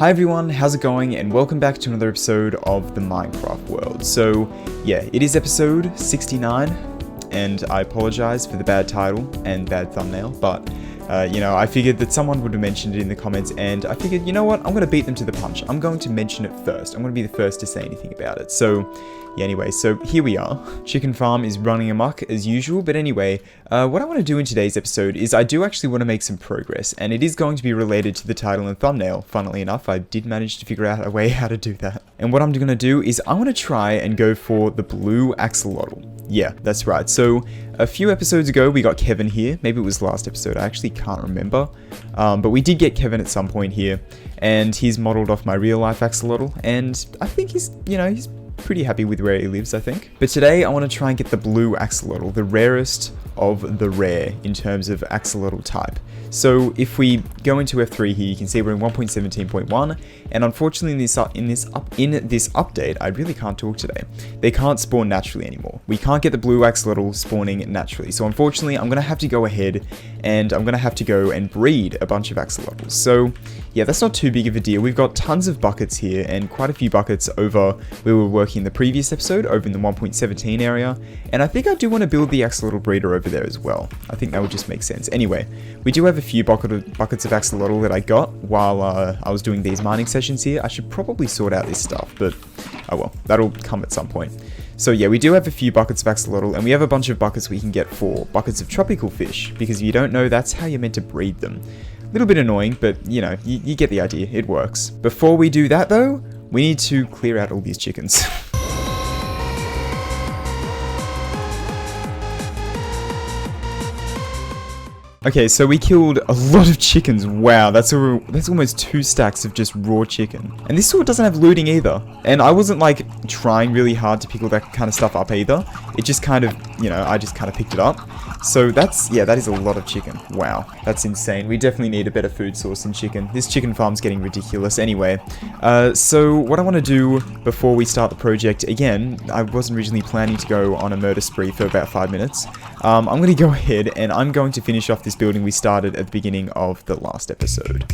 Hi everyone, how's it going, and welcome back to another episode of the Minecraft world. So yeah, it is episode 69, and I apologize for the bad title and bad thumbnail, but I figured that someone would have mentioned it in the comments, and I figured, you know what, I'm going to beat them to the punch. I'm going to mention it first. I'm going to be the first to say anything about it. So yeah, anyway, so here we are. Chicken farm is running amok as usual, but anyway, what I want to do in today's episode is I do actually want to make some progress, and it is going to be related to the title and thumbnail. Funnily enough, I did manage to figure out a way how to do that. And what I'm going to do is I want to try and go for the blue axolotl. Yeah, that's right. So a few episodes ago, we got Kevin here. Maybe it was last episode. I actually can't remember. But we did get Kevin at some point here, and he's modeled off my real life axolotl, and I think he's pretty happy with where he lives, I think. But today I want to try and get the blue axolotl, the rarest of the rare in terms of axolotl type. So if we go into F3 here, you can see we're in 1.17.1, and unfortunately in this update, I really can't talk today. They can't spawn naturally anymore. We can't get the blue axolotl spawning naturally. So unfortunately, I'm going to have to go ahead and I'm going to have to go and breed a bunch of axolotls. So yeah, that's not too big of a deal. We've got tons of buckets here and quite a few buckets over where we were working in the previous episode, over in the 1.17 area. And I think I do want to build the axolotl breeder over there as well. I think that would just make sense. Anyway, we do have a few buckets of axolotl that I got while I was doing these mining sessions here. I should probably sort out this stuff, but oh well, that'll come at some point. So yeah, we do have a few buckets of axolotl, and we have a bunch of buckets we can get for buckets of tropical fish, because if you don't know, that's how you're meant to breed them. A little bit annoying, but you know, you get the idea, it works. Before we do that though, we need to clear out all these chickens. Okay, so we killed a lot of chickens. Wow, that's almost 2 stacks of just raw chicken. And this sword doesn't have looting either. And I wasn't like trying really hard to pick all that kind of stuff up either. It just kind of, I just kind of picked it up. So that is a lot of chicken. Wow, that's insane. We definitely need a better food source than chicken. This chicken farm's getting ridiculous anyway. So what I want to do before we start the project, again, I wasn't originally planning to go on a murder spree for about 5 minutes. I'm going to go ahead and I'm going to finish off this building we started at the beginning of the last episode.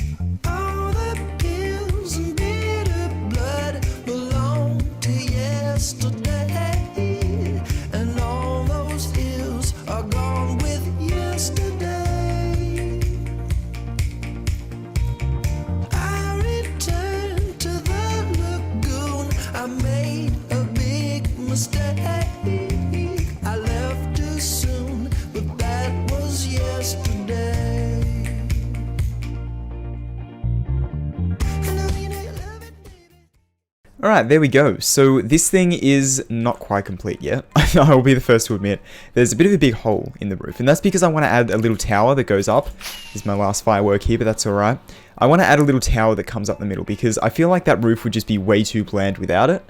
Alright, there we go. So this thing is not quite complete yet. I will be the first to admit. There's a bit of a big hole in the roof, and that's because I want to add a little tower that goes up. This is my last firework here, but that's alright. I want to add a little tower that comes up the middle, because I feel like that roof would just be way too bland without it.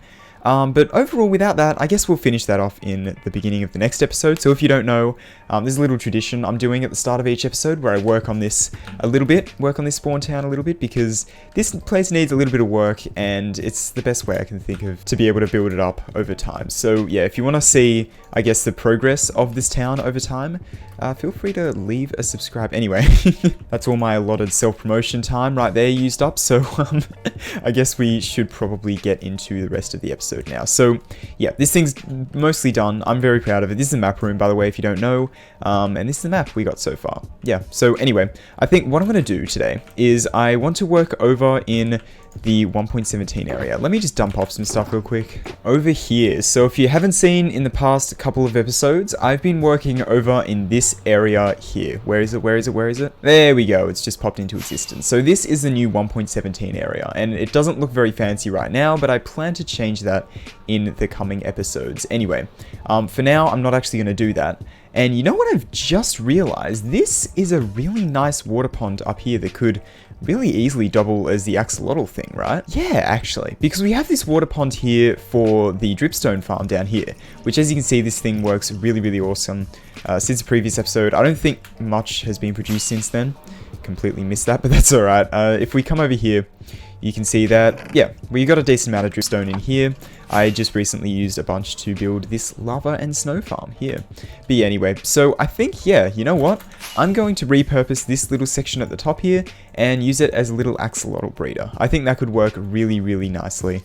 But overall, without that, I guess we'll finish that off in the beginning of the next episode. So if you don't know, there's a little tradition I'm doing at the start of each episode where I work on this a little bit, work on this spawn town a little bit, because this place needs a little bit of work, and it's the best way I can think of to be able to build it up over time. So yeah, if you want to see, I guess, the progress of this town over time, feel free to leave a subscribe. Anyway, that's all my allotted self-promotion time right there used up. So I guess we should probably get into the rest of the episode now. So yeah, this thing's mostly done. I'm very proud of it. This is a map room, by the way, if you don't know. And this is the map we got so far. Yeah, so anyway, I think what I'm going to do today is I want to work over in the 1.17 area. Let me just dump off some stuff real quick. Over here, so if you haven't seen in the past couple of episodes, I've been working over in this area here. Where is it? Where is it? Where is it? There we go. It's just popped into existence. So this is the new 1.17 area, and it doesn't look very fancy right now, but I plan to change that in the coming episodes. Anyway, for now, I'm not actually going to do that. And you know what I've just realized? This is a really nice water pond up here that could really easily double as the axolotl thing, right? Yeah, actually, because we have this water pond here for the dripstone farm down here, which, as you can see, this thing works really, really awesome. Since the previous episode, I don't think much has been produced since then. Completely missed that, but that's alright. If we come over here, you can see that, yeah, we got a decent amount of dripstone in here. I just recently used a bunch to build this lava and snow farm here. But yeah, anyway, so I think, yeah, you know what? I'm going to repurpose this little section at the top here and use it as a little axolotl breeder. I think that could work really, really nicely.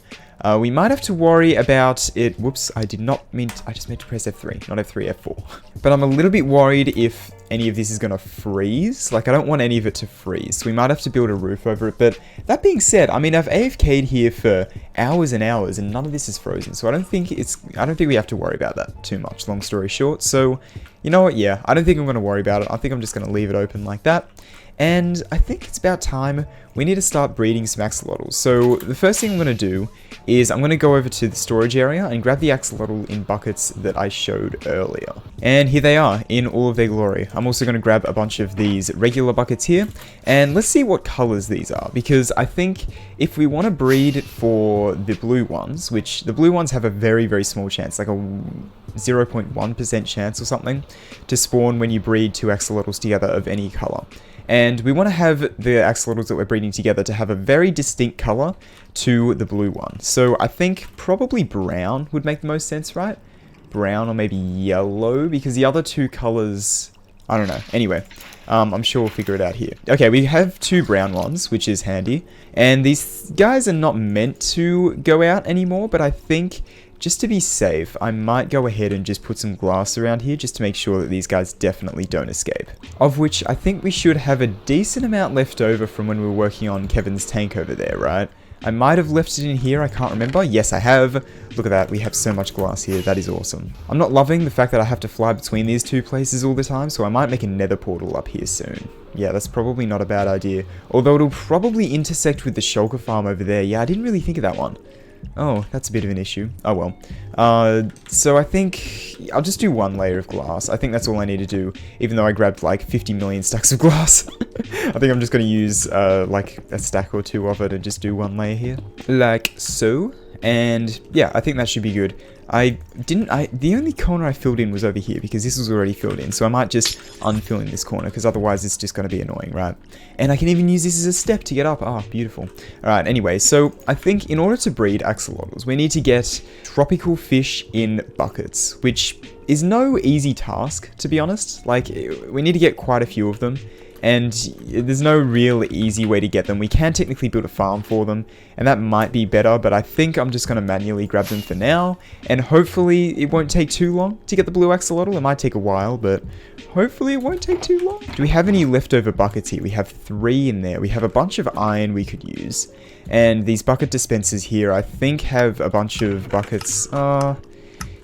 We might have to worry about it. Whoops, I just meant to press F3, not F3, F4. But I'm a little bit worried if any of this is going to freeze. Like, I don't want any of it to freeze. So we might have to build a roof over it. But that being said, I mean, I've AFK'd here for hours and hours and none of this is frozen. So I don't think we have to worry about that too much, long story short. So, you know what? Yeah, I don't think I'm going to worry about it. I think I'm just going to leave it open like that. And I think it's about time we need to start breeding some axolotls. So the first thing I'm going to do is I'm going to go over to the storage area and grab the axolotl in buckets that I showed earlier. And here they are in all of their glory. I'm also going to grab a bunch of these regular buckets here. And let's see what colors these are. Because I think if we want to breed for the blue ones, which the blue ones have a very, very small chance, like a 0.1% chance or something, to spawn when you breed two axolotls together of any color. And we want to have the axolotls that we're breeding together to have a very distinct color to the blue one. So I think probably brown would make the most sense, right? Brown or maybe yellow, because the other two colors, I don't know. Anyway, I'm sure we'll figure it out here. Okay, we have two brown ones, which is handy. And these guys are not meant to go out anymore, but I think just to be safe, I might go ahead and just put some glass around here just to make sure that these guys definitely don't escape. Of which I think we should have a decent amount left over from when we were working on Kevin's tank over there, right? I might have left it in here, I can't remember. Yes, I have. Look at that, we have so much glass here, that is awesome. I'm not loving the fact that I have to fly between these two places all the time, so I might make a nether portal up here soon. Yeah, that's probably not a bad idea. Although it'll probably intersect with the shulker farm over there. Yeah, I didn't really think of that one. Oh, that's a bit of an issue. Oh well. So I think I'll just do one layer of glass. I think that's all I need to do, even though I grabbed like 50 million stacks of glass. I think I'm just going to use like a stack or two of it and just do one layer here. Like so. And yeah, I think that should be good. The only corner I filled in was over here because this was already filled in. So I might just unfill in this corner because otherwise it's just going to be annoying, right? And I can even use this as a step to get up. Ah, beautiful. All right, anyway, so I think in order to breed axolotls, we need to get tropical fish in buckets, which is no easy task, to be honest. Like, we need to get quite a few of them. And there's no real easy way to get them. We can technically build a farm for them, and that might be better, but I think I'm just going to manually grab them for now, and hopefully it won't take too long to get the blue axolotl. It might take a while, but hopefully it won't take too long. Do we have any leftover buckets here? We have 3 in there. We have a bunch of iron we could use, and these bucket dispensers here I think have a bunch of buckets.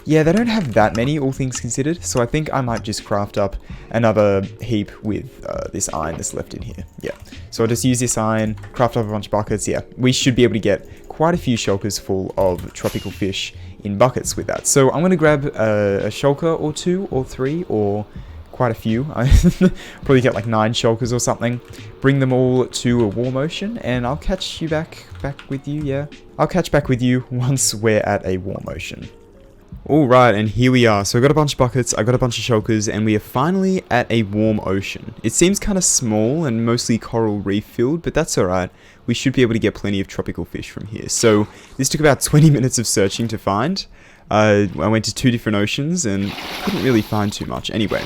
Yeah, they don't have that many, all things considered, so I think I might just craft up another heap with this iron that's left in here. Yeah, so I'll just use this iron, craft up a bunch of buckets. Yeah, we should be able to get quite a few shulkers full of tropical fish in buckets with that. So I'm going to grab a shulker or 2 or 3 or quite a few. I probably get like 9 shulkers or something. Bring them all to a warm ocean, and I'll catch you back with you, yeah. I'll catch back with you once we're at a warm ocean. Alright, and here we are. So I got a bunch of buckets, I got a bunch of shulkers, and we are finally at a warm ocean. It seems kind of small and mostly coral reef filled, but that's alright. We should be able to get plenty of tropical fish from here. So this took about 20 minutes of searching to find. I went to 2 different oceans and couldn't really find too much. Anyway,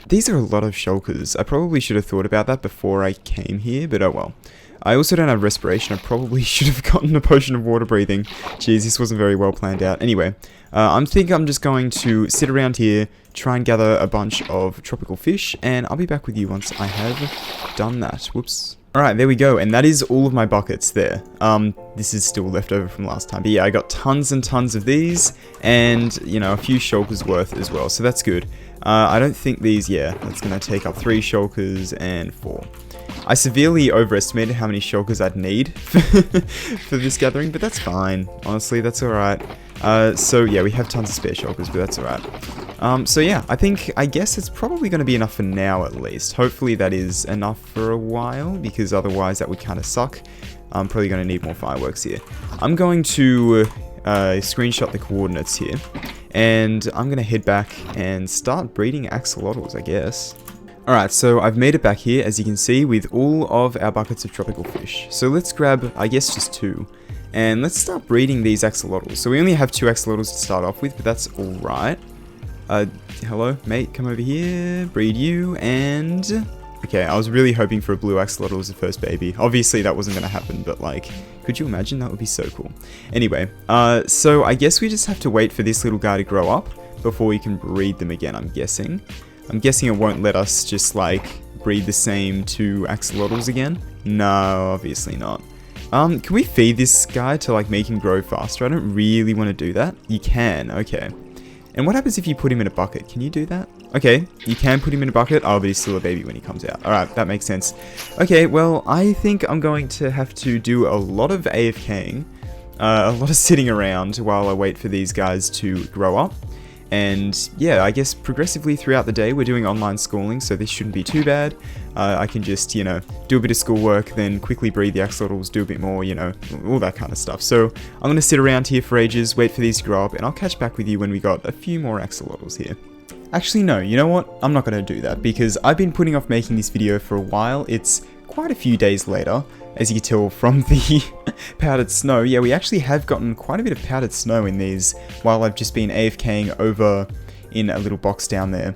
these are a lot of shulkers. I probably should have thought about that before I came here, but oh well. I also don't have respiration. I probably should have gotten a potion of water breathing. Jeez, this wasn't very well planned out. Anyway, I think I'm just going to sit around here, try and gather a bunch of tropical fish, and I'll be back with you once I have done that. Whoops. Alright, there we go, and that is all of my buckets there. This is still left over from last time, but yeah, I got tons and tons of these, and, you know, a few shulkers worth as well, so that's good. I don't think these, yeah, that's going to take up 3 shulkers and 4. I severely overestimated how many shulkers I'd need for this gathering, but that's fine. Honestly, that's alright. So yeah, we have tons of spare shulkers, but that's alright. So yeah, I guess it's probably going to be enough for now at least. Hopefully that is enough for a while, because otherwise that would kind of suck. I'm probably going to need more fireworks here. I'm going to screenshot the coordinates here, and I'm going to head back and start breeding axolotls, I guess. Alright, so I've made it back here, as you can see, with all of our buckets of tropical fish. So let's grab, I guess, just 2. And let's start breeding these axolotls. So we only have 2 axolotls to start off with, but that's alright. Hello, mate, come over here, breed you, and... Okay, I was really hoping for a blue axolotl as the first baby. Obviously, that wasn't going to happen, but, like, could you imagine? That would be so cool. Anyway, so I guess we just have to wait for this little guy to grow up before we can breed them again, I'm guessing. I'm guessing it won't let us just, like, breed the same 2 axolotls again. No, obviously not. Can we feed this guy to, like, make him grow faster? I don't really want to do that. You can, okay. And what happens if you put him in a bucket? Can you do that? Okay, you can put him in a bucket. Oh, but he's still a baby when he comes out. Alright, that makes sense. Okay, well, I think I'm going to have to do a lot of AFKing. A lot of sitting around while I wait for these guys to grow up. And yeah, I guess progressively throughout the day we're doing online schooling, so this shouldn't be too bad. I can just, you know, do a bit of schoolwork, then quickly breed the axolotls, do a bit more, you know, all that kind of stuff. So I'm going to sit around here for ages, wait for these to grow up, and I'll catch back with you when we got a few more axolotls here. Actually, no, you know what? I'm not going to do that, because I've been putting off making this video for a while. It's quite a few days later, as you can tell from the powdered snow. Yeah, we actually have gotten quite a bit of powdered snow in these while I've just been AFKing over in a little box down there.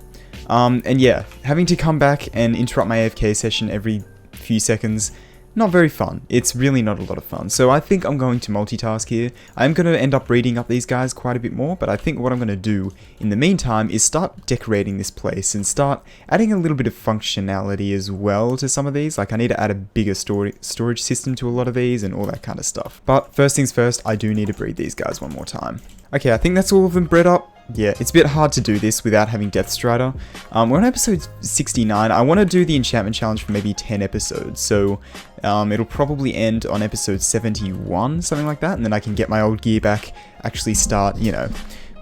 And yeah, having to come back and interrupt my AFK session every few seconds, not very fun. It's really not a lot of fun. So I think I'm going to multitask here. I'm going to end up breeding up these guys quite a bit more, but I think what I'm going to do in the meantime is start decorating this place and start adding a little bit of functionality as well to some of these. Like I need to add a bigger storage system to a lot of these and all that kind of stuff. But first things first, I do need to breed these guys one more time. Okay, I think that's all of them bred up. Yeah, it's a bit hard to do this without having Death Strider. We're on episode 69. I want to do the enchantment challenge for maybe 10 episodes, so it'll probably end on episode 71, something like that, and then I can get my old gear back, actually start, you know,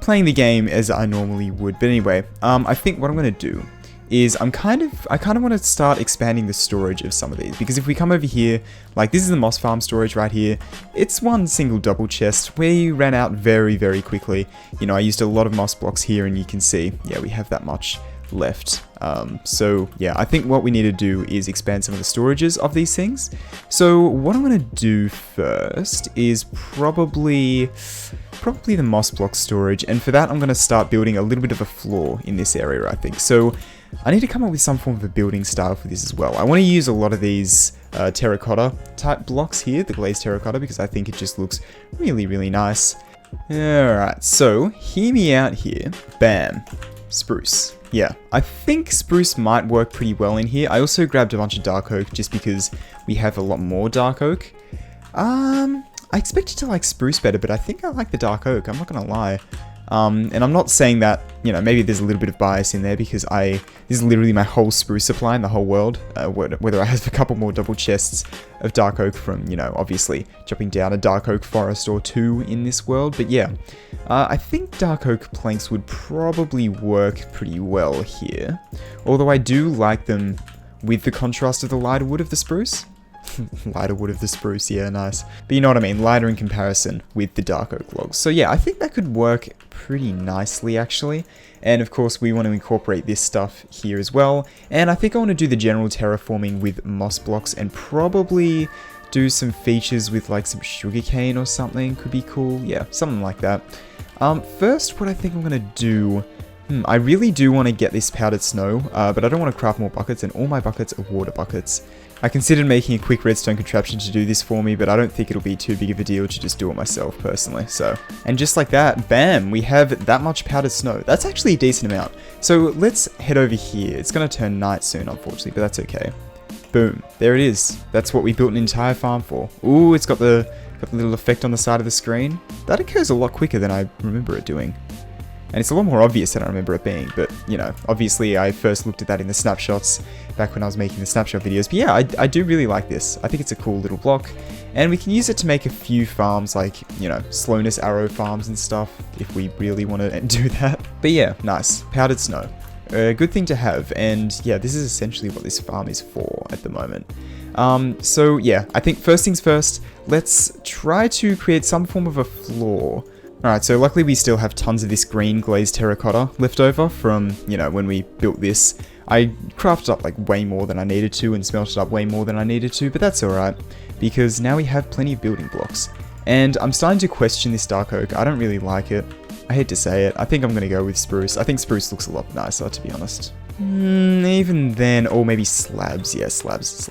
playing the game as I normally would. But anyway, I think what I'm going to do is I kind of want to start expanding the storage of some of these, because if we come over here, like this is the moss farm storage right here, it's one single double chest. We ran out very, very quickly. You know, I used a lot of moss blocks here, and you can see, yeah, we have that much left. So yeah, I think what we need to do is expand some of the storages of these things. So what I'm going to do first is probably the moss block storage, and for that I'm going to start building a little bit of a floor in this area, I think. So I need to come up with some form of a building style for this as well. I want to use a lot of these terracotta type blocks here, the glazed terracotta, because I think it just looks really, really nice. Alright, so hear me out here. Bam. Spruce. Yeah, I think spruce might work pretty well in here. I also grabbed a bunch of dark oak just because we have a lot more dark oak. I expected to like spruce better, but I think I like the dark oak, I'm not gonna lie. And I'm not saying that, you know, maybe there's a little bit of bias in there because this is literally my whole spruce supply in the whole world, whether I have a couple more double chests of dark oak from, you know, obviously chopping down a dark oak forest or 2 in this world. But yeah, I think dark oak planks would probably work pretty well here, although I do like them with the contrast of the lighter wood of the spruce. Lighter wood of the spruce, yeah, nice. But you know what I mean, lighter in comparison with the dark oak logs. So yeah, I think that could work pretty nicely actually. And of course we want to incorporate this stuff here as well. And I think I want to do the general terraforming with moss blocks and probably do some features with like some sugarcane or something. Could be cool, yeah, something like that. First, what I think I'm going to do... I really do want to get this powdered snow, but I don't want to craft more buckets, and all my buckets are water buckets. I considered making a quick redstone contraption to do this for me, but I don't think it'll be too big of a deal to just do it myself personally, so. And just like that, bam, we have that much powdered snow. That's actually a decent amount. So let's head over here. It's going to turn night soon, unfortunately, but that's okay. Boom, there it is. That's what we built an entire farm for. Ooh, it's got the little effect on the side of the screen. That occurs a lot quicker than I remember it doing. And it's a lot more obvious than I remember it being, but, you know, obviously I first looked at that in the snapshots back when I was making the snapshot videos. But yeah, I do really like this. I think it's a cool little block, and we can use it to make a few farms, like, you know, slowness arrow farms and stuff, if we really want to do that. But yeah, nice. Powdered snow. A good thing to have, and yeah, this is essentially what this farm is for at the moment. So yeah, I think first things first, let's try to create some form of a floor. Alright, so luckily we still have tons of this green glazed terracotta left over from, you know, when we built this I crafted up like way more than I needed to and smelted up way more than I needed to, but that's alright, because now we have plenty of building blocks. And I'm starting to question this dark oak. I don't really like it. I hate to say it. I think I'm going to go with spruce. I think spruce looks a lot nicer, to be honest. Even then, or maybe slabs. Yeah, slabs.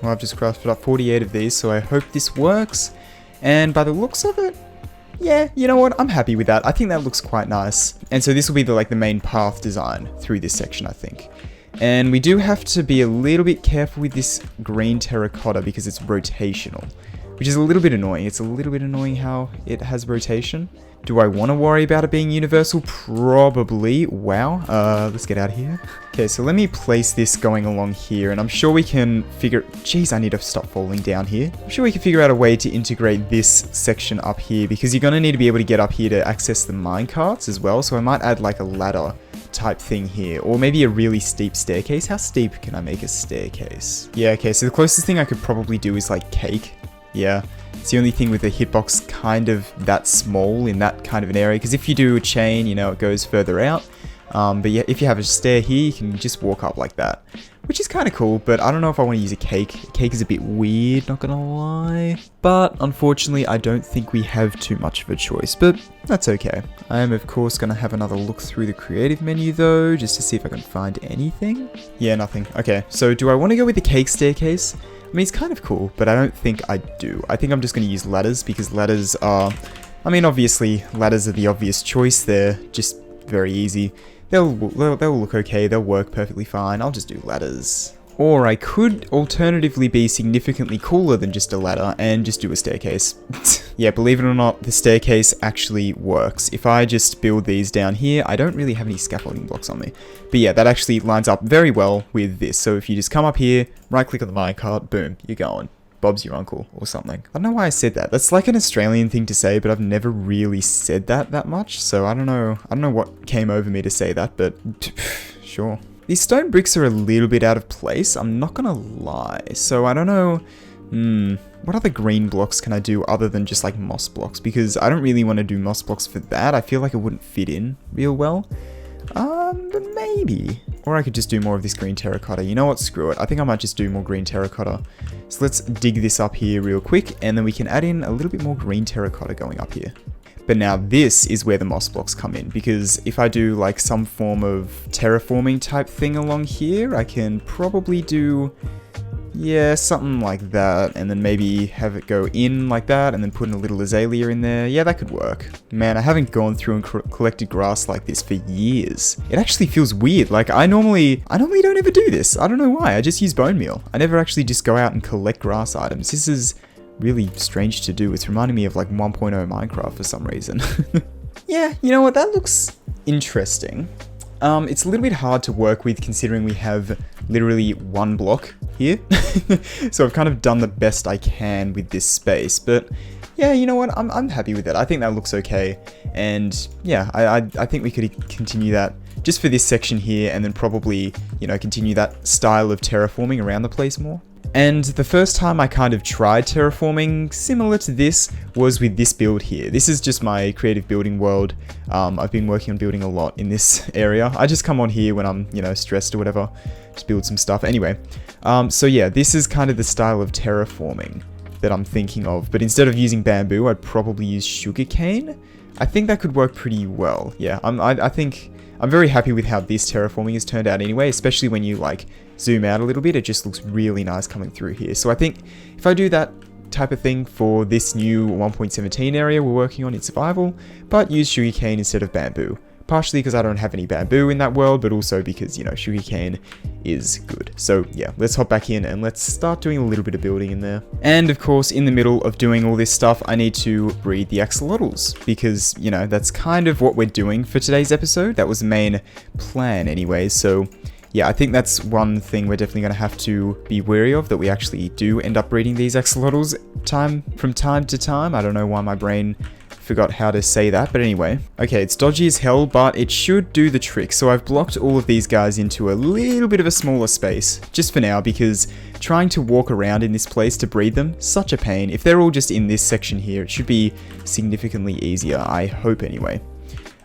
Well, I've just crafted up 48 of these, so I hope this works. And by the looks of it, yeah, you know what? I'm happy with that. I think that looks quite nice. And so this will be the main path design through this section, I think. And we do have to be a little bit careful with this green terracotta because it's rotational, which is a little bit annoying. It's a little bit annoying how it has rotation. Do I want to worry about it being universal? Probably. Wow. Let's get out of here. Okay, so let me place this going along here, and I'm sure we can figure... Jeez, I need to stop falling down here. I'm sure we can figure out a way to integrate this section up here, because you're going to need to be able to get up here to access the minecarts as well, so I might add like a ladder type thing here, or maybe a really steep staircase. How steep can I make a staircase? Yeah, okay, so the closest thing I could probably do is like cake. Yeah. It's the only thing with the hitbox kind of that small in that kind of an area, because if you do a chain, you know, it goes further out. But yeah, if you have a stair here, you can just walk up like that, which is kind of cool, but I don't know if I want to use a cake. A cake is a bit weird, not gonna lie. But unfortunately, I don't think we have too much of a choice, but that's okay. I am, of course, gonna have another look through the creative menu though, just to see if I can find anything. Yeah, nothing. Okay, so do I want to go with the cake staircase? I mean, it's kind of cool, but I don't think I do. I think I'm just going to use ladders, because ladders are... I mean, obviously, ladders are the obvious choice. They're just very easy. They'll look okay. They'll work perfectly fine. I'll just do ladders. Or I could alternatively be significantly cooler than just a ladder and just do a staircase. Yeah, believe it or not, the staircase actually works. If I just build these down here, I don't really have any scaffolding blocks on me. But yeah, that actually lines up very well with this. So if you just come up here, right click on the minecart, boom, you're going. Bob's your uncle or something. I don't know why I said that. That's like an Australian thing to say, but I've never really said that much. So I don't know what came over me to say that, but sure. These stone bricks are a little bit out of place, I'm not gonna lie. So I don't know, what other green blocks can I do other than just like moss blocks? Because I don't really want to do moss blocks for that. I feel like it wouldn't fit in real well. But maybe. Or I could just do more of this green terracotta. You know what, screw it. I think I might just do more green terracotta. So let's dig this up here real quick, and then we can add in a little bit more green terracotta going up here. But now this is where the moss blocks come in, because if I do like some form of terraforming type thing along here, I can probably do, yeah, something like that, and then maybe have it go in like that, and then put in a little azalea in there. Yeah, that could work. Man, I haven't gone through and collected grass like this for years. It actually feels weird. Like I normally don't ever do this. I don't know why. I just use bone meal. I never actually just go out and collect grass items. This is really strange to do. It's reminding me of like 1.0 Minecraft for some reason. Yeah, you know what? That looks interesting. It's a little bit hard to work with considering we have literally one block here. So I've kind of done the best I can with this space, but yeah, you know what? I'm happy with it. I think that looks okay. And yeah, I think we could continue that just for this section here, and then probably, you know, continue that style of terraforming around the place more. And the first time I kind of tried terraforming similar to this was with this build here. This is just my creative building world. I've been working on building a lot in this area. I just come on here when I'm, you know, stressed or whatever, just build some stuff. Anyway, so yeah, this is kind of the style of terraforming that I'm thinking of. But instead of using bamboo, I'd probably use sugarcane. I think that could work pretty well. Yeah, I think I'm very happy with how this terraforming has turned out anyway, especially when you like zoom out a little bit. It just looks really nice coming through here. So I think if I do that type of thing for this new 1.17 area we're working on in survival, but use sugarcane instead of bamboo. Partially because I don't have any bamboo in that world, but also because, you know, sugarcane is good. So yeah, let's hop back in and let's start doing a little bit of building in there. And of course, in the middle of doing all this stuff, I need to breed the axolotls, because, you know, that's kind of what we're doing for today's episode. That was the main plan anyway. So yeah, I think that's one thing we're definitely going to have to be wary of, that we actually do end up breeding these axolotls from time to time. I don't know why my brain forgot how to say that, but anyway. Okay, it's dodgy as hell, but it should do the trick. So I've blocked all of these guys into a little bit of a smaller space, just for now, because trying to walk around in this place to breed them, such a pain. If they're all just in this section here, it should be significantly easier, I hope anyway.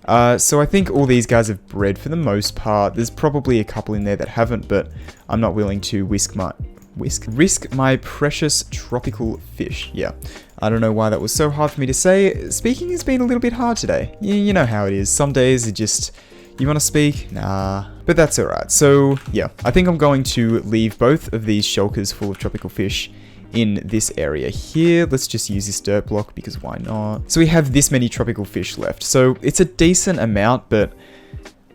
So I think all these guys have bred for the most part. There's probably a couple in there that haven't, but I'm not willing to risk my precious tropical fish. Yeah, I don't know why that was so hard for me to say. Speaking has been a little bit hard today. You know how it is. Some days it just, you want to speak? Nah. But that's alright. So yeah, I think I'm going to leave both of these shulkers full of tropical fish in this area here. Let's just use this dirt block because why not? So we have this many tropical fish left. So it's a decent amount, but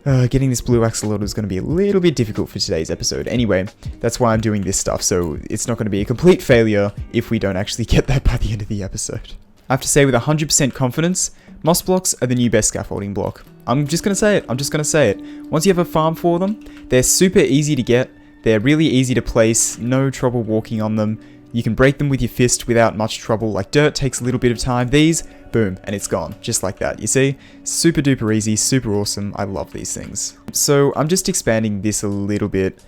getting this blue axolotl is going to be a little bit difficult for today's episode. Anyway, that's why I'm doing this stuff. So it's not going to be a complete failure if we don't actually get that by the end of the episode. I have to say with 100% confidence, moss blocks are the new best scaffolding block. I'm just going to say it. Once you have a farm for them, they're super easy to get. They're really easy to place. No trouble walking on them. You can break them with your fist without much trouble. Like dirt takes a little bit of time. These, boom, and it's gone. Just like that, you see? Super duper easy, super awesome. I love these things. So I'm just expanding this a little bit.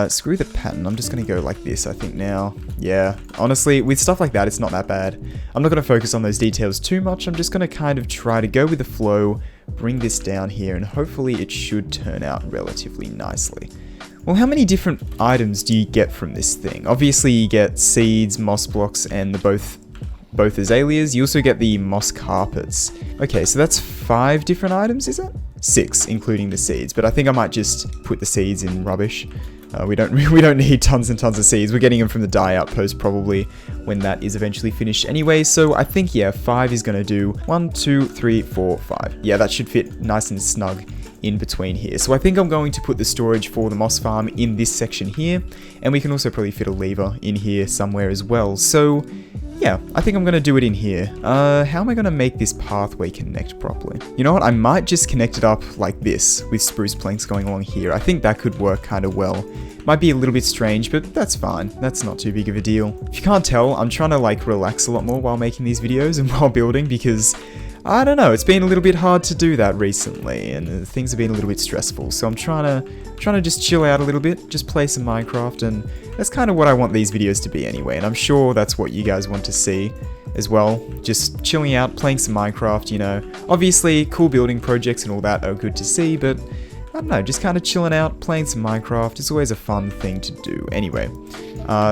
Screw the pattern. I'm just going to go like this, I think now. Yeah, honestly, with stuff like that, it's not that bad. I'm not going to focus on those details too much. I'm just going to kind of try to go with the flow, bring this down here, and hopefully it should turn out relatively nicely. Well, how many different items do you get from this thing? Obviously, you get seeds, moss blocks, and both azaleas. You also get the moss carpets. Okay, so that's 5 different items, is it? 6, including the seeds. But I think I might just put the seeds in rubbish. We don't need tons and tons of seeds. We're getting them from the dye outpost probably when that is eventually finished anyway. So I think, yeah, 5 is going to do 1, 2, 3, 4, 5. Yeah, that should fit nice and snug in between here. So I think I'm going to put the storage for the moss farm in this section here, and we can also probably fit a lever in here somewhere as well. So yeah, I think I'm going to do it in here. How am I going to make this pathway connect properly? You know what, I might just connect it up like this with spruce planks going along here. I think that could work kind of well. Might be a little bit strange, but that's fine. That's not too big of a deal. If you can't tell, I'm trying to like relax a lot more while making these videos and while building because I don't know, it's been a little bit hard to do that recently, and things have been a little bit stressful, so I'm trying to just chill out a little bit, just play some Minecraft, and that's kind of what I want these videos to be anyway, and I'm sure that's what you guys want to see as well, just chilling out, playing some Minecraft, you know. Obviously, cool building projects and all that are good to see, but I don't know, just kind of chilling out, playing some Minecraft, it's always a fun thing to do. Anyway,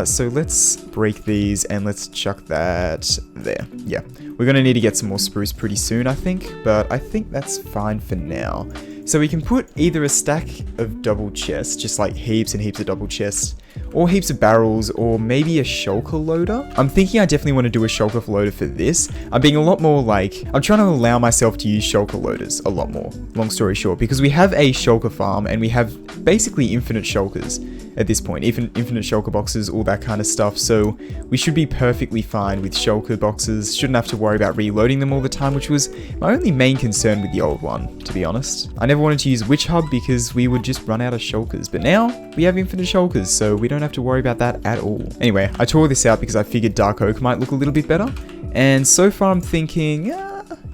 so let's break these and let's chuck that there. Yeah, we're going to need to get some more spruce pretty soon, I think, but I think that's fine for now. So we can put either a stack of double chests, just like heaps and heaps of double chests, or heaps of barrels, or maybe a shulker loader. I'm thinking I definitely want to do a shulker loader for this. I'm being a lot more like, I'm trying to allow myself to use shulker loaders a lot more, long story short, because we have a shulker farm and we have basically infinite shulkers at this point, even infinite shulker boxes, all that kind of stuff, so we should be perfectly fine with shulker boxes, shouldn't have to worry about reloading them all the time, which was my only main concern with the old one, to be honest. I never wanted to use Witch Hub because we would just run out of shulkers, but now we have infinite shulkers, so we don't have to worry about that at all. Anyway, I tore this out because I figured dark oak might look a little bit better, and so far I'm thinking,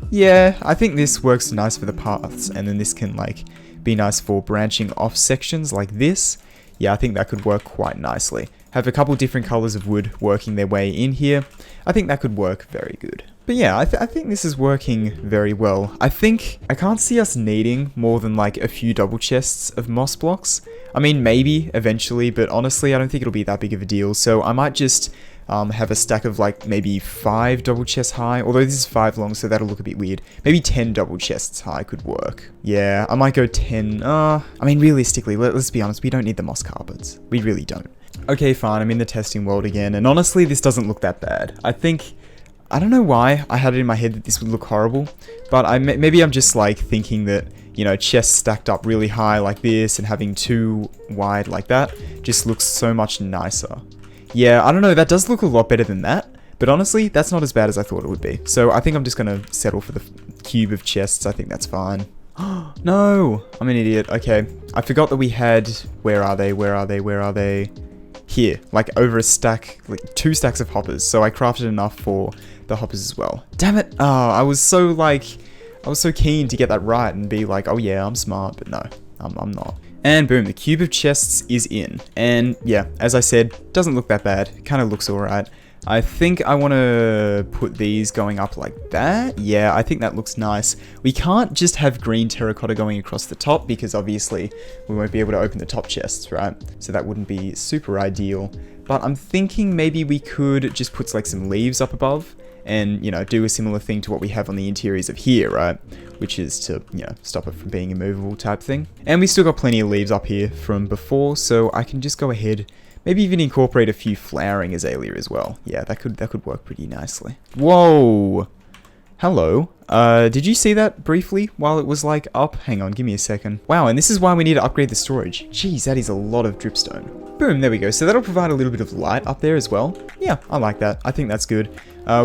yeah, I think this works nice for the paths, and then this can like be nice for branching off sections like this. Yeah, I think that could work quite nicely. Have a couple different colors of wood working their way in here. I think that could work very good. But yeah, I think this is working very well. I think I can't see us needing more than like a few double chests of moss blocks. I mean, maybe eventually, but honestly, I don't think it'll be that big of a deal. So I might just have a stack of like maybe 5 double chests high, although this is 5 long, so that'll look a bit weird. Maybe 10 double chests high could work. Yeah, I might go 10. I mean, realistically, let's be honest, we don't need the moss carpets. We really don't. Okay, fine, I'm in the testing world again, and honestly, this doesn't look that bad. I don't know why I had it in my head that this would look horrible, but maybe I'm just like thinking that, you know, chests stacked up really high like this and having 2 wide like that just looks so much nicer. Yeah, I don't know, that does look a lot better than that, but honestly, that's not as bad as I thought it would be. So I think I'm just going to settle for the cube of chests. I think that's fine. No, I'm an idiot. Okay, I forgot that we had, where are they? Here, like over a stack, like 2 stacks of hoppers. So I crafted enough for the hoppers as well. Damn it. Oh, I was so keen to get that right and be like, oh yeah, I'm smart, but no, I'm not. And boom, the cube of chests is in. And yeah, as I said, doesn't look that bad. Kind of looks alright. I think I want to put these going up like that. Yeah, I think that looks nice. We can't just have green terracotta going across the top because obviously we won't be able to open the top chests, right? So that wouldn't be super ideal. But I'm thinking maybe we could just put like some leaves up above and, you know, do a similar thing to what we have on the interiors of here, right? Which is to, you know, stop it from being immovable type thing. And we still got plenty of leaves up here from before, so I can just go ahead, maybe even incorporate a few flowering azalea as well. Yeah, that could work pretty nicely. Whoa! Hello. Did you see that briefly while it was like up? Hang on, give me a second. Wow, and this is why we need to upgrade the storage. Jeez, that is a lot of dripstone. Boom, there we go. So that'll provide a little bit of light up there as well. Yeah, I like that. I think that's good.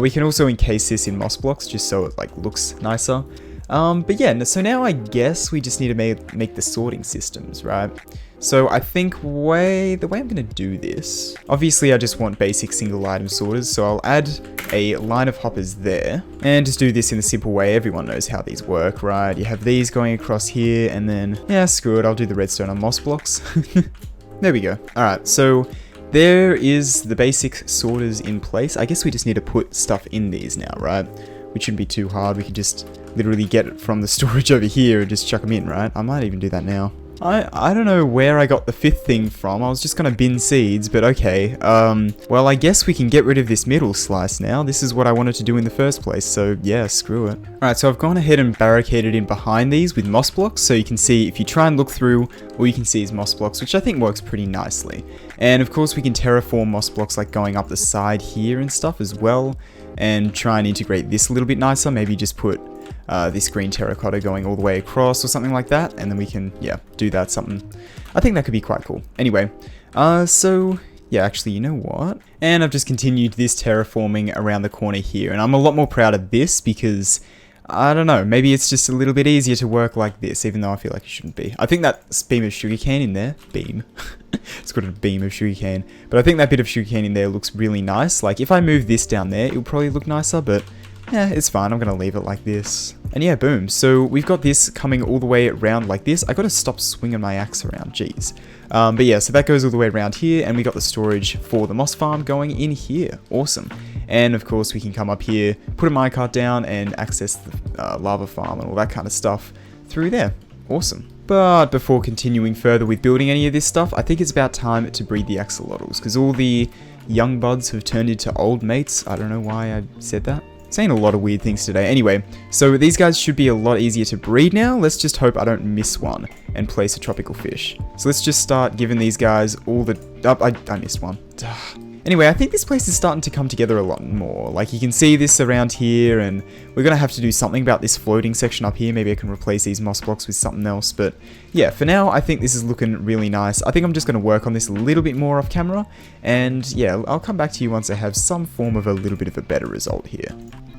We can also encase this in moss blocks just so it like looks nicer. But yeah, so now I guess we just need to make the sorting systems, right? So I think the way I'm going to do this, obviously I just want basic single item sorters, so I'll add a line of hoppers there, and just do this in a simple way. Everyone knows how these work, right? You have these going across here, and then, yeah, screw it, I'll do the redstone on moss blocks. There we go. Alright, so there is the basic sorters in place. I guess we just need to put stuff in these now, right? Which shouldn't be too hard. We can just literally get it from the storage over here and just chuck them in, right? I might even do that now. I don't know where I got the fifth thing from. I was just gonna bin seeds, but okay. Well, I guess we can get rid of this middle slice now. This is what I wanted to do in the first place, so yeah, screw it. Alright, so I've gone ahead and barricaded in behind these with moss blocks, so you can see, if you try and look through, all you can see is moss blocks, which I think works pretty nicely. And of course we can terraform moss blocks like going up the side here and stuff as well, and try and integrate this a little bit nicer. Maybe just put this green terracotta going all the way across or something like that, and then we can, yeah, do that something. I think that could be quite cool. Anyway, so yeah, actually, you know what? And I've just continued this terraforming around the corner here, and I'm a lot more proud of this because, I don't know, maybe it's just a little bit easier to work like this, even though I feel like it shouldn't be. I think that beam of sugarcane in there, it's got a beam of sugarcane, but I think that bit of sugarcane in there looks really nice. Like, if I move this down there, it'll probably look nicer, but yeah, it's fine. I'm gonna leave it like this. And yeah, boom. So we've got this coming all the way around like this. I gotta stop swinging my axe around, jeez. But yeah, so that goes all the way around here, and we got the storage for the moss farm going in here. Awesome. And of course, we can come up here, put a minecart down, and access the lava farm and all that kind of stuff through there. Awesome. But before continuing further with building any of this stuff, I think it's about time to breed the axolotls, because all the young buds have turned into old mates. I don't know why I said that. Saying a lot of weird things today. Anyway, so these guys should be a lot easier to breed now. Let's just hope I don't miss one and place a tropical fish. So let's just start giving these guys all the... Oh, I missed one. Anyway, I think this place is starting to come together a lot more. Like, you can see this around here, and we're going to have to do something about this floating section up here. Maybe I can replace these moss blocks with something else. But yeah, for now, I think this is looking really nice. I think I'm just going to work on this a little bit more off camera. And yeah, I'll come back to you once I have some form of a little bit of a better result here.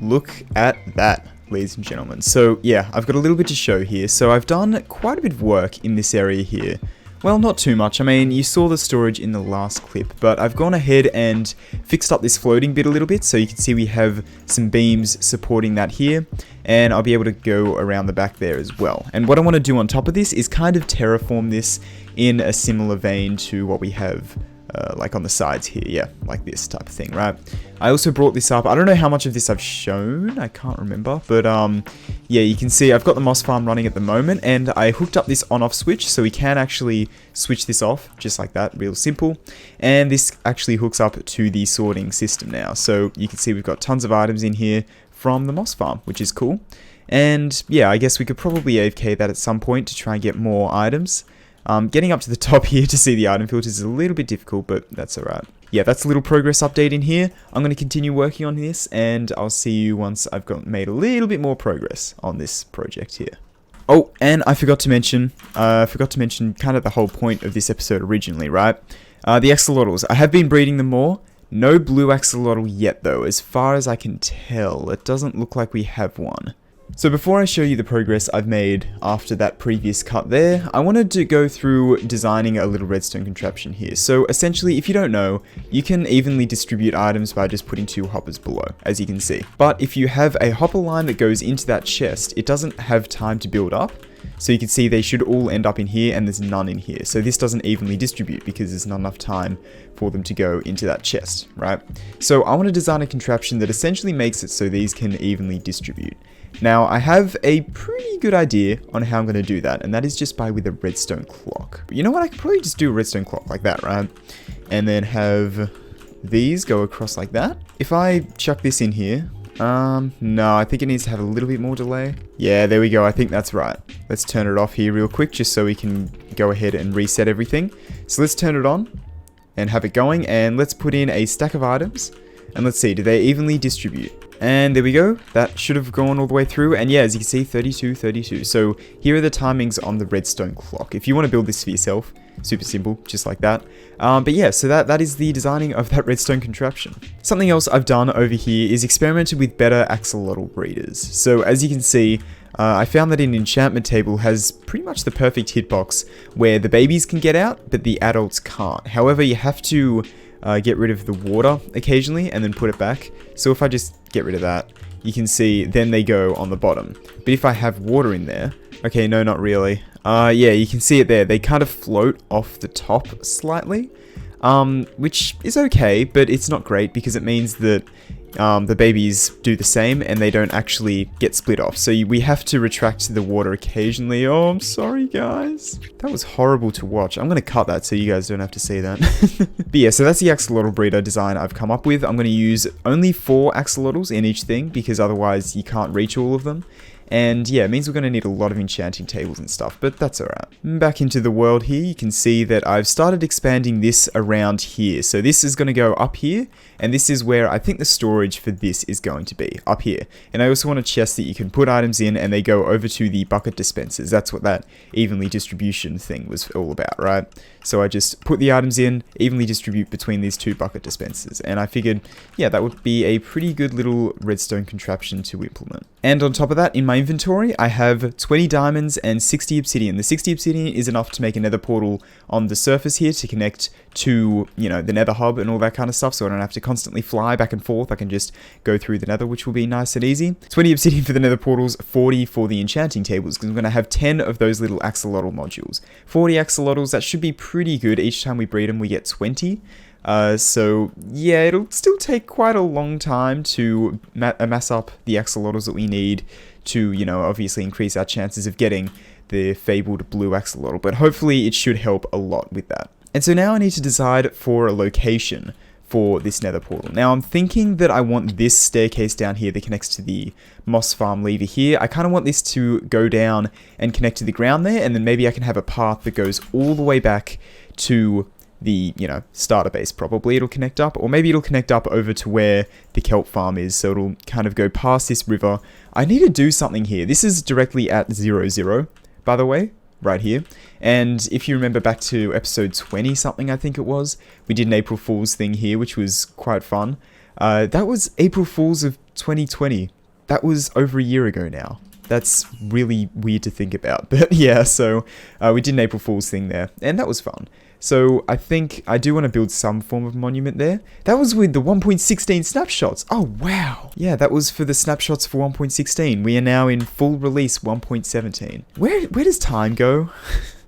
Look at that, ladies and gentlemen. So yeah, I've got a little bit to show here. So I've done quite a bit of work in this area here. Well, not too much. I mean, you saw the storage in the last clip, but I've gone ahead and fixed up this floating bit a little bit, so you can see we have some beams supporting that here, and I'll be able to go around the back there as well. And what I want to do on top of this is kind of terraform this in a similar vein to what we have like on the sides here, yeah, like this type of thing, right? I also brought this up. I don't know how much of this I've shown, I can't remember, but yeah, you can see I've got the moss farm running at the moment, and I hooked up this on-off switch, so we can actually switch this off, just like that, real simple, and this actually hooks up to the sorting system now, so you can see we've got tons of items in here from the moss farm, which is cool, and yeah, I guess we could probably AFK that at some point to try and get more items. Getting up to the top here to see the item filters is a little bit difficult, but that's alright. Yeah, that's a little progress update in here. I'm going to continue working on this, and I'll see you once I've made a little bit more progress on this project here. Oh, and I forgot to mention kind of the whole point of this episode originally, right? The axolotls. I have been breeding them more. No blue axolotl yet, though. As far as I can tell, it doesn't look like we have one. So before I show you the progress I've made after that previous cut there, I wanted to go through designing a little redstone contraption here. So essentially, if you don't know, you can evenly distribute items by just putting 2 hoppers below, as you can see. But if you have a hopper line that goes into that chest, it doesn't have time to build up. So you can see they should all end up in here, and there's none in here. So this doesn't evenly distribute because there's not enough time for them to go into that chest, right? So I want to design a contraption that essentially makes it so these can evenly distribute. Now, I have a pretty good idea on how I'm going to do that, and that is just with a redstone clock. You know what? I could probably just do a redstone clock like that, right? And then have these go across like that. If I chuck this in here, no, I think it needs to have a little bit more delay. Yeah, there we go. I think that's right. Let's turn it off here real quick just so we can go ahead and reset everything. So let's turn it on and have it going, and let's put in a stack of items, and let's see, do they evenly distribute? And there we go, that should have gone all the way through, and yeah, as you can see, 32, 32. So here are the timings on the redstone clock. If you want to build this for yourself, super simple, just like that. But yeah, so that is the designing of that redstone contraption. Something else I've done over here is experimented with better axolotl breeders. So as you can see, I found that an enchantment table has pretty much the perfect hitbox where the babies can get out, but the adults can't. However, you have to get rid of the water occasionally and then put it back. So if I just get rid of that, you can see then they go on the bottom. But if I have water in there, okay, no, not really. Yeah, you can see it there. They kind of float off the top slightly, which is okay, but it's not great because it means that the babies do the same and they don't actually get split off. So we have to retract the water occasionally. Oh, I'm sorry, guys. That was horrible to watch. I'm going to cut that so you guys don't have to see that. But yeah, so that's the axolotl breeder design I've come up with. I'm going to use only 4 axolotls in each thing because otherwise you can't reach all of them. And yeah, it means we're going to need a lot of enchanting tables and stuff, but that's alright. Back into the world here, you can see that I've started expanding this around here. So this is going to go up here, and this is where I think the storage for this is going to be, up here. And I also want a chest that you can put items in and they go over to the bucket dispensers. That's what that evenly distribution thing was all about, right? So I just put the items in, evenly distribute between these 2 bucket dispensers. And I figured, yeah, that would be a pretty good little redstone contraption to implement. And on top of that, in my inventory, I have 20 diamonds and 60 obsidian. The 60 obsidian is enough to make a nether portal on the surface here to connect to, you know, the nether hub and all that kind of stuff, so I don't have to constantly fly back and forth. I can just go through the nether, which will be nice and easy. 20 obsidian for the nether portals, 40 for the enchanting tables, because I'm going to have 10 of those little axolotl modules. 40 axolotls, that should be pretty good. Each time we breed them, we get 20. So yeah, it'll still take quite a long time to amass up the axolotls that we need to, you know, obviously increase our chances of getting the fabled blue axolotl, but hopefully it should help a lot with that. And so now I need to decide for a location for this nether portal. Now I'm thinking that I want this staircase down here that connects to the moss farm lever here. I kind of want this to go down and connect to the ground there, and then maybe I can have a path that goes all the way back to the, you know, starter base. Probably it'll connect up, or maybe it'll connect up over to where the kelp farm is, so it'll kind of go past this river. I need to do something here. This is directly at 0, by the way, right here. And if you remember back to episode 20 something, I think it was, we did an April Fool's thing here, which was quite fun. That was April Fool's of 2020. That was over a year ago now. That's really weird to think about, but yeah, so we did an April Fool's thing there, and that was fun. So I think I do want to build some form of monument there. That was with the 1.16 snapshots. Oh, wow. Yeah, that was for the snapshots for 1.16. We are now in full release 1.17. Where does time go?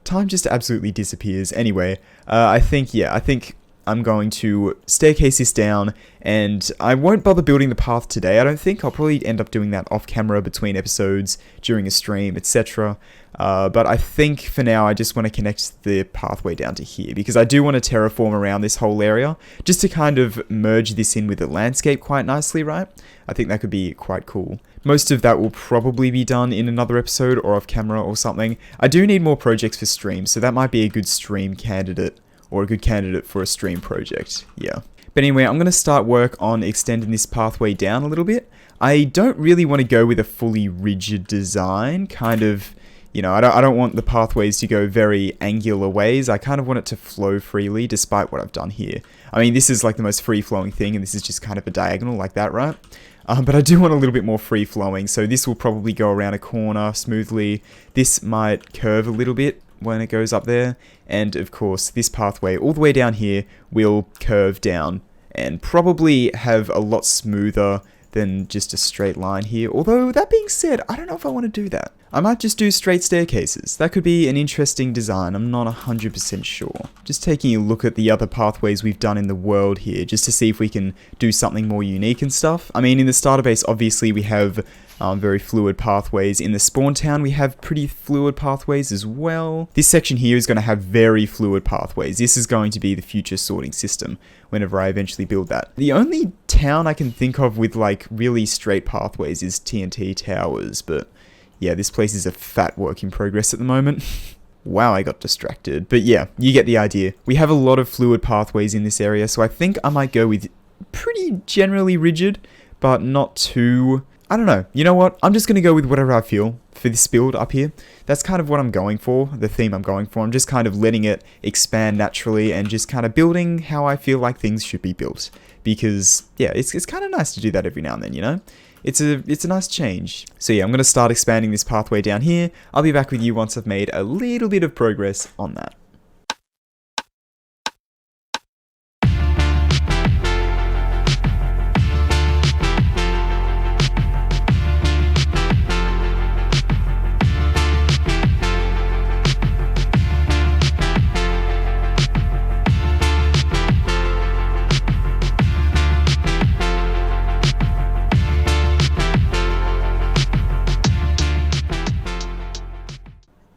Time just absolutely disappears. Anyway, I think I'm going to staircase this down, and I won't bother building the path today. I don't think. I'll probably end up doing that off camera between episodes, during a stream, etc. But I think for now I just want to connect the pathway down to here, because I do want to terraform around this whole area, just to kind of merge this in with the landscape quite nicely, right? I think that could be quite cool. Most of that will probably be done in another episode or off camera or something. I do need more projects for streams, so that might be a good stream candidate, or a good candidate for a stream project, yeah. But anyway, I'm going to start work on extending this pathway down a little bit. I don't really want to go with a fully rigid design, kind of, you know, I don't want the pathways to go very angular ways. I kind of want it to flow freely, despite what I've done here. I mean, this is like the most free-flowing thing, and this is just kind of a diagonal like that, right? But I do want a little bit more free-flowing, so this will probably go around a corner smoothly. This might curve a little bit when it goes up there, and of course this pathway all the way down here will curve down and probably have a lot smoother than just a straight line here. Although, that being said, I don't know if I want to do that. I might just do straight staircases. That could be an interesting design, I'm not 100% sure. Just taking a look at the other pathways we've done in the world here, just to see if we can do something more unique and stuff. I mean, in the starter base, obviously we have very fluid pathways. In the spawn town, we have pretty fluid pathways as well. This section here is going to have very fluid pathways. This is going to be the future sorting system whenever I eventually build that. The only town I can think of with like really straight pathways is TNT Towers, but yeah, this place is a fat work in progress at the moment. Wow, I got distracted. But yeah, you get the idea. We have a lot of fluid pathways in this area, so I think I might go with pretty generally rigid, but not too... I don't know. You know what? I'm just going to go with whatever I feel for this build up here. That's kind of what I'm going for, the theme I'm going for. I'm just kind of letting it expand naturally and just kind of building how I feel like things should be built. Because, yeah, it's kind of nice to do that every now and then, you know? It's a nice change. So yeah, I'm going to start expanding this pathway down here. I'll be back with you once I've made a little bit of progress on that.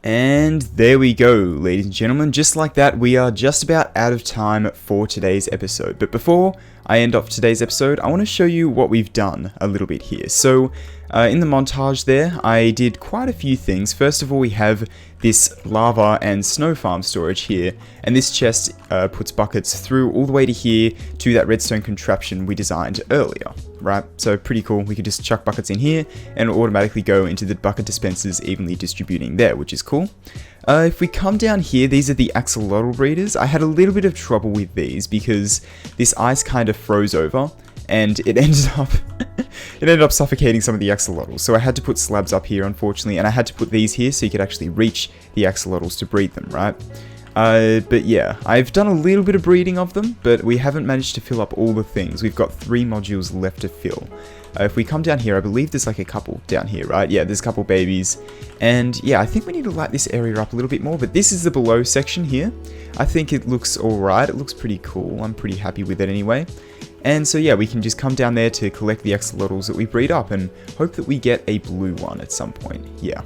And there we go, ladies and gentlemen. Just like that, we are just about out of time for today's episode. But before I end off today's episode, I want to show you what we've done a little bit here. So in the montage there, I did quite a few things. First of all, we have this lava and snow farm storage here, and this chest puts buckets through all the way to here to that redstone contraption we designed earlier, right? So pretty cool. We could just chuck buckets in here and it'll automatically go into the bucket dispensers, evenly distributing there, which is cool. If we come down here, these are the axolotl breeders. I had a little bit of trouble with these because this ice kind of froze over and it ended up suffocating some of the axolotls. So I had to put slabs up here, unfortunately, and I had to put these here so you could actually reach the axolotls to breed them, right? But yeah, I've done a little bit of breeding of them, but we haven't managed to fill up all the things. We've got 3 modules left to fill. If we come down here, I believe there's like a couple down here, right? Yeah, there's a couple babies. And yeah, I think we need to light this area up a little bit more, but this is the below section here. I think it looks alright. It looks pretty cool. I'm pretty happy with it anyway. And so yeah, we can just come down there to collect the axolotls that we breed up and hope that we get a blue one at some point. Yeah.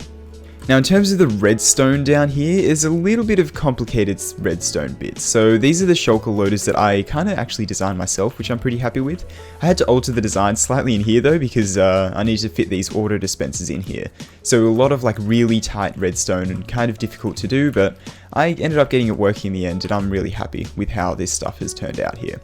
Now in terms of the redstone down here, is a little bit of complicated redstone bits. So these are the shulker loaders that I kind of actually designed myself, which I'm pretty happy with. I had to alter the design slightly in here though, because I need to fit these auto dispensers in here. So a lot of like really tight redstone and kind of difficult to do, but I ended up getting it working in the end and I'm really happy with how this stuff has turned out here.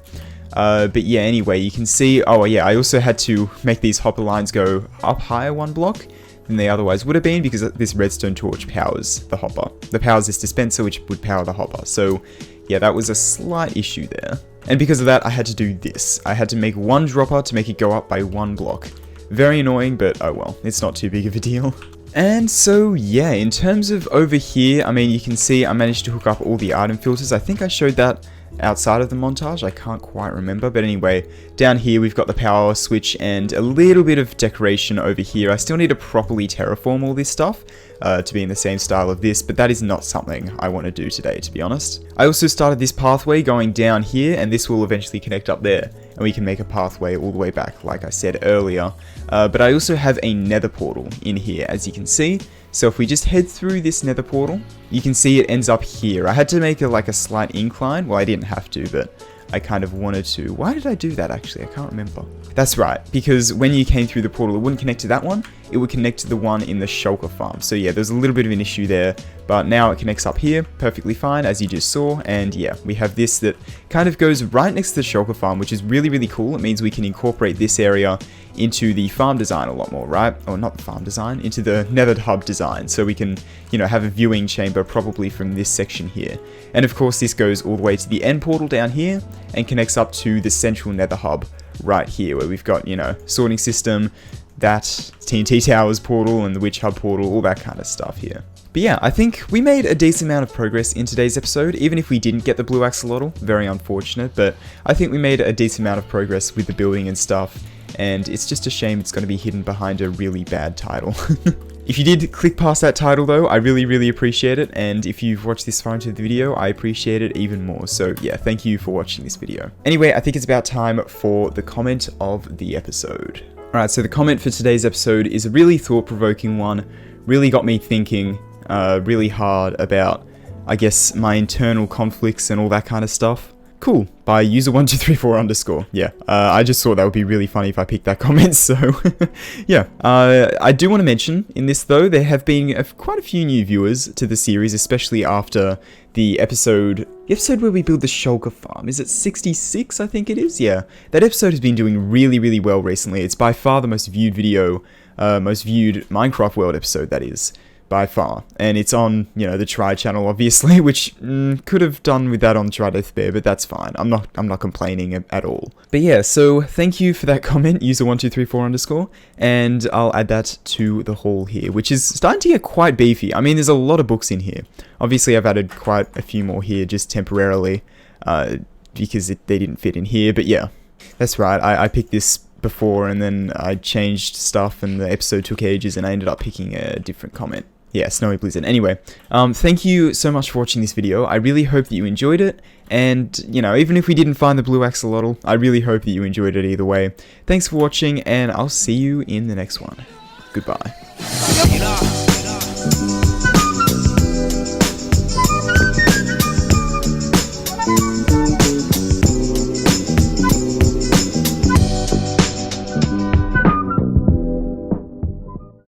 But yeah, anyway, you can see, oh yeah, I also had to make these hopper lines go up higher 1 block than they otherwise would have been because this redstone torch powers the hopper. That powers this dispenser, which would power the hopper. So yeah, that was a slight issue there. And because of that, I had to do this. I had to make 1 dropper to make it go up by 1 block. Very annoying, but oh well, it's not too big of a deal. And so yeah, in terms of over here, I mean, you can see I managed to hook up all the item filters. I think I showed that outside of the montage, I can't quite remember, but anyway, down here we've got the power switch and a little bit of decoration over here. I still need to properly terraform all this stuff to be in the same style of this, but that is not something I want to do today, to be honest. I also started this pathway going down here, and this will eventually connect up there, and we can make a pathway all the way back, like I said earlier. But I also have a nether portal in here, as you can see. So if we just head through this nether portal, you can see it ends up here. I had to make like a slight incline. Well, I didn't have to, but I kind of wanted to. Why did I do that actually? I can't remember. That's right, because when you came through the portal, it wouldn't connect to that one. It would connect to the one in the shulker farm. So yeah, there's a little bit of an issue there, but now it connects up here perfectly fine, as you just saw. And yeah, we have this that kind of goes right next to the shulker farm, which is really, really cool. It means we can incorporate this area into the farm design a lot more, right? Or not the farm design, into the nether hub design. So we can, you know, have a viewing chamber probably from this section here. And of course, this goes all the way to the end portal down here and connects up to the central nether hub right here, where we've got, you know, sorting system, that TNT Towers portal and the Witch Hub portal, all that kind of stuff here. But yeah, I think we made a decent amount of progress in today's episode, even if we didn't get the blue axolotl. Very unfortunate, but I think we made a decent amount of progress with the building and stuff. and it's just a shame it's going to be hidden behind a really bad title. If you did click past that title though, I really appreciate it, and if you've watched this far into the video, I appreciate it even more. So yeah, thank you for watching this video. Anyway, I think it's about time for the comment of the episode. Alright, so the comment for today's episode is a really thought-provoking one. Really got me thinking really hard about, I guess, my internal conflicts and all that kind of stuff. Cool, by user1234_. Yeah, I just thought that would be really funny if I picked that comment, so yeah. I do want to mention in this though, there have been quite a few new viewers to the series, especially after the episode where we build the shulker farm. Is it 66, I think it is? Yeah, that episode has been doing really well recently. It's by far the most viewed video, most viewed Minecraft World episode, that is. By far, and it's on, you know, the Try channel, obviously, which could have done with that on Try Death Bear, but that's fine. I'm not complaining at all. But yeah, so thank you for that comment, user1234_, and I'll add that to the haul here, which is starting to get quite beefy. I mean, there's a lot of books in here. Obviously, I've added quite a few more here just temporarily, because they didn't fit in here. But yeah, that's right. I picked this before, and then I changed stuff, and the episode took ages, and I ended up picking a different comment. Yeah, Snowy Blizzard. Anyway, thank you so much for watching this video. I really hope that you enjoyed it, and, you know, even if we didn't find the blue axolotl, I really hope that you enjoyed it either way. Thanks for watching, and I'll see you in the next one. Goodbye.